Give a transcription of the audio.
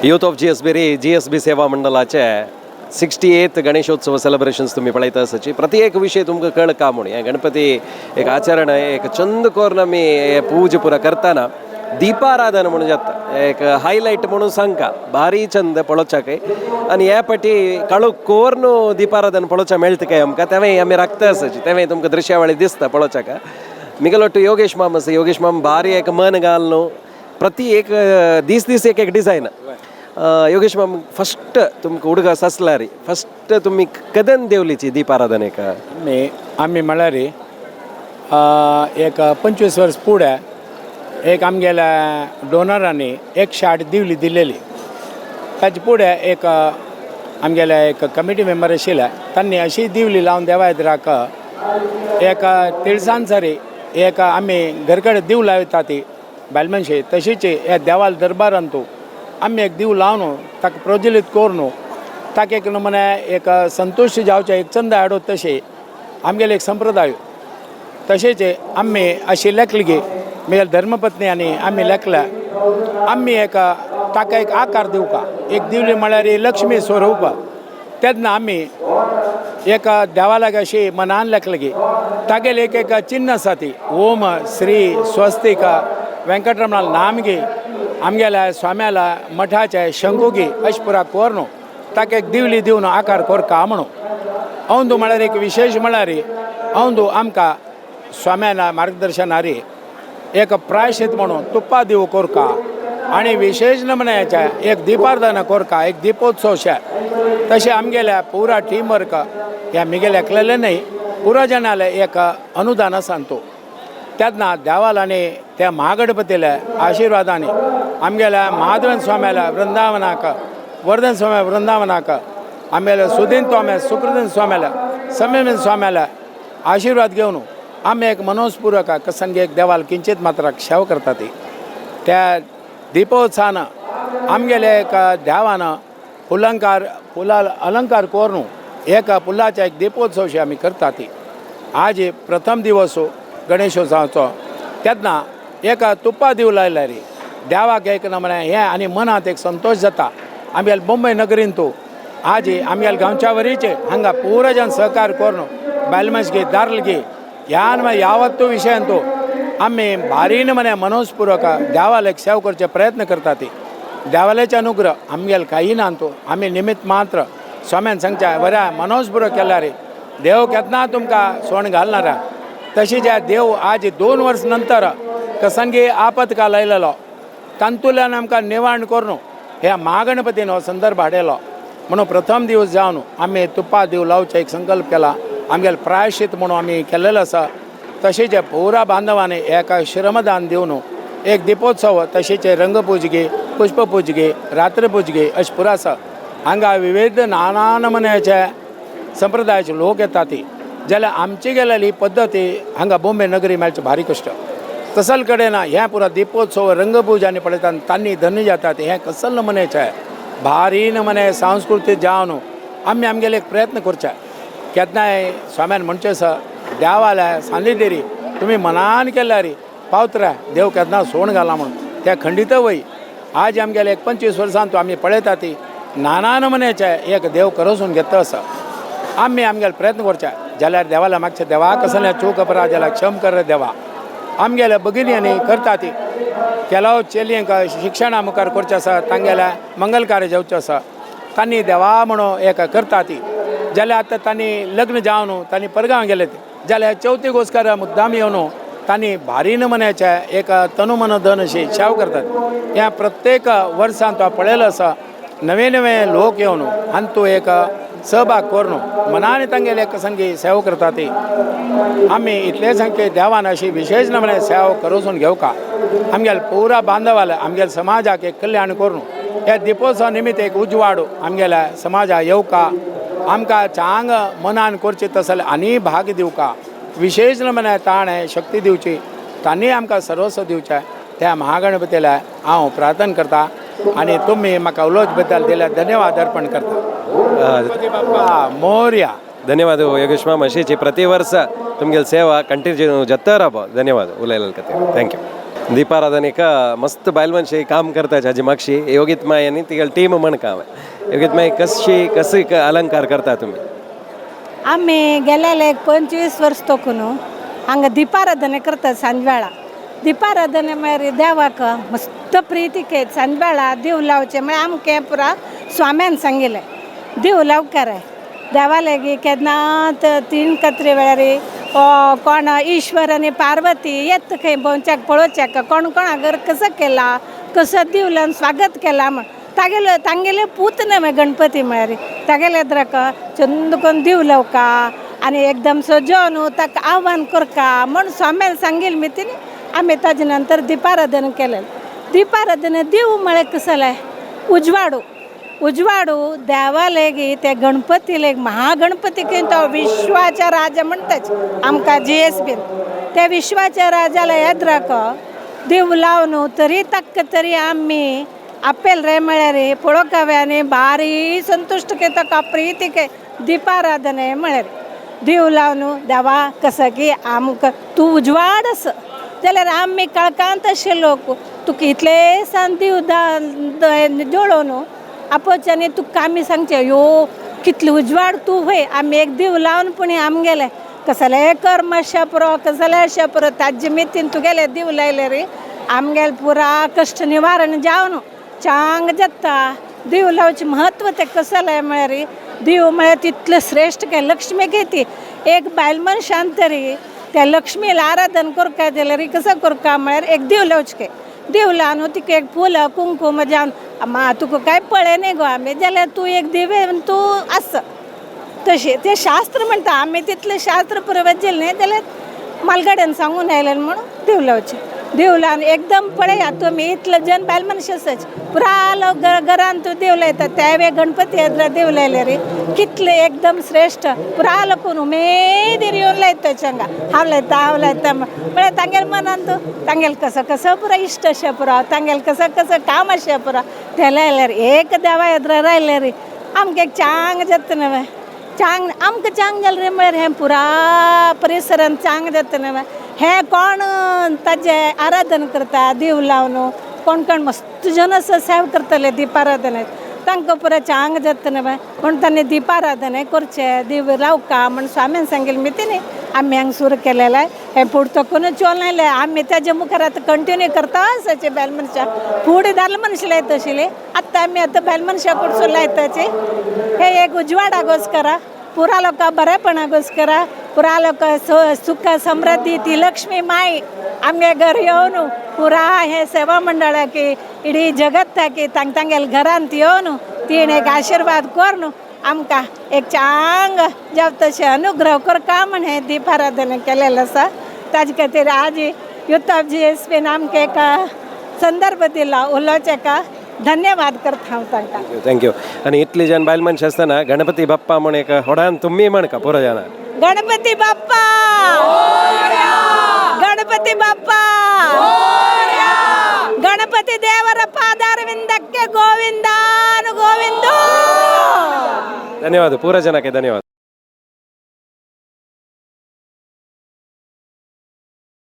youth of GSB सेवा मंडळाचे 68th Ganeshotsav celebrations तुम्ही पळयता आसाची प्रति एक विषय तुमकां कळका म्हणून हे गणपती एक आचरण एक चंद करून आमी पूज पुरा करताना दीपाराधन म्हणून जाता एक हायलाइट म्हणून सांगता भारी चंद पळोवच्याक आनी हे फाटी काळू कोर्न दीपाराधन पळोवच्या मेळटा काय आमकां तेवें आमी राखता आसाची तेवें तुमकां दृश्यावळी दिसता पळोवच्याक मिगलोट्टू योगेश माम आसा योगेश माम भारी एक मन घाल न्हू प्रति एक दीस एक डिझायन योगेश माम फस्ट तुमकां उडगा ससला रे फस्ट तुमी कदन देवलीची दीपाराधनेक आमी म्हळ्यार एक 25 वर्स फुडें एक आमगेल्या डोनरांनी 108 दिवली दिलेली ताचे फुडें एक आमगेल्या एक कमिटी मेंबर आशिल्ले तांणी अशी दिवली लावन देवा इतराक एक तिळसांजरी एक आमी घर कडेन दिव लायता ती बायलमनशी तशीच ह्या देवाल दरबारांत तूं आमी एक दिव लावन ताका प्रज्वलीत करून ताका एक नमुने एक संतोश जावचे एक चंद हाडूं तशें आमगेले एक संप्रदाय तशेंच आमी अशी लेखली म्हगे धर्मपत्नी आनी आमी लेखल्या आमी एक ताका एक आकार दिवका एक दिवली म्हळ्यार लक्ष्मी स्वरूप तेन्ना आमी एक देवालाक अशी मनान लेखली तागेले एक चिन्ह आसा ती ओम श्री स्वस्तिक वेंकटरमण नाम घे आमगेल्या स्वाम्याला मठाचे शंकुगी अश पुरा कोर ताका एक दिवली दिवन आकार कोरका म्हणून अवंदू म्हळ्यार एक विशेष म्हळ्यार अवंदू आमकां स्वाम्याला मार्गदर्शनारी एक प्रायश्चित म्हणून तुप्पा दिव कोरका आनी विशेष नमुन्याचे एक दीपाराधना कोरका एक दीपोत्सव शे तशें आमगेल्या पुरा टीम वर्क ह्या मिगेल्या एकलेले न्हय पुरा जनाले एक अनुदान आसा तूं तेन्ना देवाल आनी त्या महागणपतीले आशिर्वादांनी आमगेल्या महादेवन स्वाम्याला वृंदावनाक वर्धन स्वाम्या वृंदावनाक आमगेल्या सुदीन स्वाम्या सुकृदीन स्वाम्याला समीन स्वाम्याला आशिर्वाद घेवन आमी एक मनोस्पूर्वक कसन एक देवाल किंचित मात्र सेवा करता ती त्या दिपोत्सवान आमगेले एक देवान फुला अलंकार करून एक फुलाचे एक दीपोत्सव आमी करता ती आज प्रथम दिवस गणेशोत्सवाचो तेन्ना एक तुप्पा दिव लायला रे देवाक एक नमुने हें आनी मनांत एक संतोष जाता आमगेल्या मुंबय नगरीन तूं आज आमगेल्या गांवच्या वरीचे हांगा पुरो जन सहकार करून बायलमस घे दार्ल घे ह्या यावत्तू विशयान तूं आमी भारी नमुने मनोस्पूर्वक देवाला एक सेवा करचे प्रयत्न करता ती देवाल्याचे अनुग्रह आमगेले काही ना तूं आमी निमित्त मात्र स्वाम्यान सांगच्या बऱ्या मनोस्पूर्वक केला रे देव केन्ना तुमकां सोण घालनारा तशी ज्या देव आज 2 वर्स नंतर कसंगी आपतकाल आयलेलो तांतुल्यान आमकां निवारण करून ह्या महागणपतीन हो संदर्भ हाडयलो म्हणून प्रथम दिवस जावन आमी तुप्पा दिव लावचे एक संकल्प केला आमगेले प्रायश्चित म्हणून आमी केल्लेलो आसा तशेंच पुरा बांधवांनी एका श्रमदान दिवन एक दीपोत्सव तशेंच रंगपूजगे पुष्पपूजगे रात्रपूजगे अशें पुरो आसा हांगा विविध नाना नमुन्याचे संप्रदायाचे लोक येता ती जाल्यार आमची गेलेली पद्दती हांगा बॉम्बे नगरी मेळचे भारी कश्ट तसल कडेन हें पुरा दीपोत्सव रंगपूज आनी पळयता तांणी धन्य जातात हें कसल नमुन्याचें भारी नमुने सांस्कृतीक जावन आमी आमगेले एक प्रयत्न करचे केन्नाय स्वाम्यान म्हणचे आसा देवाल्या सांगली तुमी मनान केल्यार पावतरा देव केन्ना सोण घाला म्हणून त्या खंडित वय आज आमगेले एक 25 वर्सां आमी पळयता ती नाना नमुन्याचे एक देव करोसून घेता आसा आमी आमगेले प्रयत्न करचे जाल्यार देवाला मागचे देवा कसले चूक अपराध जाल्यार क्षम कर देवा आमगेल्या भगिनी करता ती केलो चलयेंक शिक्षणा मुखार करचें आसा तांगेल्या मंगल कार्य जावचें आसा तांणी देवा म्हणून एक करता ती जाल्यार आतां तांणी लग्न जावन तांणी परगांव गेले जाल्यार चवथी घोसकार मुद्दाम येवन तांणी भारी नमुन्याचे एक तनुमन धन अशी सेवा करतात ह्या प्रत्येक वर्सां तो पळयलो आसा नवे नवे लोक येवन आनी तूं एक सहभाग करून मनाने तांगेले कसंगी सेवा करता ती आमी इतले सांगके देवान अशी विशेष नमुने सेवा करूसून घेवका आमगेले पुरा बांधवाले आमगेले समाजाक एक कल्याण करून ह्या दिपोत्सवा निमित्त एक उजवाड आमगेल्या समाजा येवका आमकां चांग मनान करचे तसले आनी भाग दिवका विशेष नमुने ताण शक्ती दिवची तांणी आमकां सर्वस्व दिवचें त्या महागणपतीला हांव प्रार्थना करता आणि तुम्ही म्हाका उलोवचे बद्दल दिल्यार धन्यवाद अर्पण करता बाप्पा मोरया धन्यवाद योगेश माम अशीची प्रति वर्ष तुमगेली सेवा कंटिन्यू जाता राबो धन्यवाद उलयले खातीर थँक्यू दीपाराधनेक मस्त बायल मनशां काम करता हाजे मागशी योगीत माय आनी तिगेल टीम म्हण काम योगीत माय कशी अलंकार करता तुमी आम्ही गेलेले 25 वर्ष तोकून हांगा दिपाराधने करतात सांजवेळा दिपाराधने म्हळ्यार देवाक मस्त प्रितीके सांजवेळा दिव लावचे म्हळ्यार आमके पुरा स्वाम्यान सांगिल्लें दिव लावकार देवा लेगी केन्नात 3 कत्री वेळारी कोण ईश्वर आनी पार्वती येत खंय भोंवच्याक पळोवच्याक कोण कोणागर कसं केला कसं दिव लावन स्वागत केला म्हण तांगेले पूत न्हय गणपती म्हळ्यार तागेले द्राक चंद करून दिव लावका आनी एकदम सजोवन ताका आव्हान करका म्हण स्वाम्यान सांगिल्लें मितीन आमी ताजे नंतर दिपाराधन केलें दिपाराधन दिव म्हळ्यार कसले उजवाडू देवा लेगी ते गणपती लेग महागणपती तो विश्वाच्या राजा म्हणटाच आमकां GSBन त्या विश्वाच्या राजाला येद्राक दिव लावन तरी ताका तरी आमी आपेल रे म्हळ्यार पळोवकावे आनी भारी संतुश्ट के ताका प्रिती के दिपाराधने म्हळ्यार दिव लावन देवा कसं की आमकां तूं उजवाड आस जाल्यार आमी काळकांत आशिल्लो तुका इतले सान दिव जोडोवन आपोवचे आनी तुका आमी सांगचे यो कितले उजवाड तूं हय आमी एक दिव लावन पुणी आमगेले कसले कर्म शेपरो कसले शेपरो ताजे मितीन तुगेले दिव लायले रे आमगेले पुरा कश्ट निवारण जावन चांग जाता दिव लावचे महत्व ते कसले म्हळ्यार दिव म्हळ्यार तितले श्रेश्ठ काय लक्ष्मी घेती एक बायल मनशान तरी त्या लक्ष्मीला आराधन करता जाल्यार कसं करता म्हळ्यार एक दिव लावचे दिव लावन तिका एक फूल कुंकुम जावन मा तुका काय पळय न्ही गो आमी जाल्यार तूं एक दिवे तूं आस तशें तें शास्त्र म्हणटा आमी तितलें शास्त्र प्रवचील न्ही जाल्यार मालगाड्यान सांगून आयलें म्हणून दिव लावचें दिव लावन एकदम पळया तुमी इतले जन बायल मनशां आसाच पुरा लोक घरान तूं दिव लायता त्या गणपती येद्रा दिव लायले रे कितले एकदम श्रेश्ठ पुरा लोक उमेदीर येवन लायता हांगा हांव लायता म्हळ्यार तांगेले मनान तूं तांगेले कसो पुरो इश्ट अशें पुरो तांगेले कसं काम अशें पुरो ते लायल्यार एक देवा येद्रा रायले रे आमकां एक चांग जाता न्हय चांग आमकां चांग जालें रे म्हळ्यार हें पुरा परिसरान चांग जाता न्हय हें कोण ताजे आराधन करता दिव लावन कोण मस्त जन असो सेवा करतले दिपाराधनेक तांकां पुरा चांग जाता न्हय म्हण तांणी दिपाराधने करचे दिव लावका म्हण स्वाम्यान सांगिल्लें मितीनी आमी हांगा सुरू केलेलें हें फुडें तोकूनच चोलनायलें आमी ताजे मुखार आतां कंटिन्यू करता आसाचे बायल मनशां फुडें दादले मनशां लायता आशिल्लीं आमी बायल मनशां कडसून लायताचे हे एक उजवाडागोस्करा पुरा लोकां बरेपणागोस्करा पुरा लोक सुख समृद्धी ती लक्ष्मी माय आमगे घर येवन पुरा हे सेवा मंडळाकी इडी जगत की तांगेले घरांत येवन तीन एक आशिर्वाद कोरून आमकां एक चांग जाव तशें अनुग्रह करता म्हण हें दिपाराधन केलेलें आसा ताजे खातीर आज युथ ऑफ GSBन आमकां एक संदर्भ दिला उलोवचेका धन्यवाद करता हांव तांकां थँक्यू आनी इतली जन बायल मनशां आसतना गणपती बाप्पा म्हण एक होडान तुमी म्हणका पुरो जाणा गणपती बाप्पा गणपती बाप्पा गणपती देवर पादारविंदಕ್ಕೆ ಗೋವಿಂದಾನು ಗೋವಿಂದ ಧನ್ಯವಾದ ಪೂರ ಜನಕ್ಕೆ ಧನ್ಯವಾದ